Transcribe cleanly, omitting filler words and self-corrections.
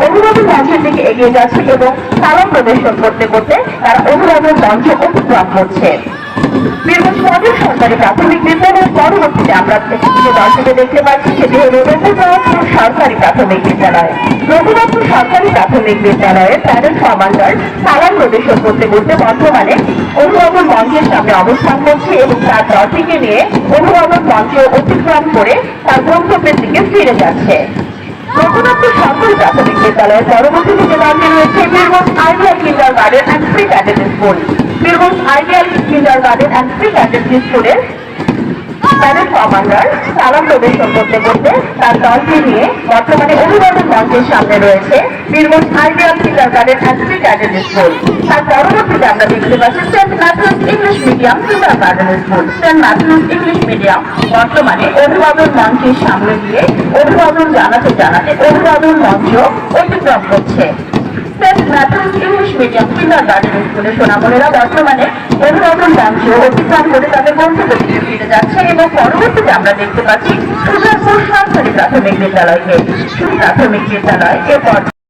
অভিভাবক মঞ্চের দিকে এগিয়ে যাচ্ছে এবং সালাম প্রদর্শন করতে করতে তারা অভিভাবক মঞ্চ অতিক্রম করছে। বীরগঞ্জ মডেল সরকারি প্রাথমিক বিদ্যালয়ের পরবর্তীতে আমরা যে দলটিকে দেখতে পাচ্ছি সেটি হল রঘুনাথপুর সরকারি প্রাথমিক বিদ্যালয়। রঘুনাথপুর সরকারি প্রাথমিক বিদ্যালয়ের প্যারেন্ট কমান্ডার সালাম প্রদর্শন করতে করতে বর্তমানে অভিভাবক মঞ্চের সামনে অবস্থান করছে এবং তার দলটিকে নিয়ে অভিভাবক মঞ্চ অতিক্রম করে তার গন্তব্যের দিকে ফিরে যাচ্ছে। রঘুনাথপুর সরকারি প্রাথমিক বিদ্যালয়ের পরবর্তীতে যে দলটি রয়েছে Birganj ideal kindergarten and pre cadet school. Birganj ideal kindergarten and pre cadet স্কুলের প্যারেন্ট কমান্ডার সালাম প্রদর্শন করতে করতে তার দলকে নিয়ে বর্তমানে অভিভাবক মঞ্চের সামনে রয়েছে Birganj ideal kindergarten and pre cadet school. তার পরবর্তীতে আমরা দেখতে পাচ্ছি Saint Matthews English medium kindergarten school. Saint Matthews English medium বর্তমানে অভিভাবক মঞ্চের সামনে গিয়ে অভিভাবক জানাতে জানাতে অভিভাবক মঞ্চ অতিক্রম করছে। Saint Matthews English medium kindergarten স্কুলের সোনামণিরা বর্তমানে অভিভাবক মঞ্চ অতিক্রম করে তাদের গন্তব্যের দিকে ফিরে যাচ্ছে এবং পরবর্তীতে আমরা দেখতে পাচ্ছি সুজানপুর সরকারি প্রাথমিক বিদ্যালয়কে। প্রাথমিক বিদ্যালয় এরপর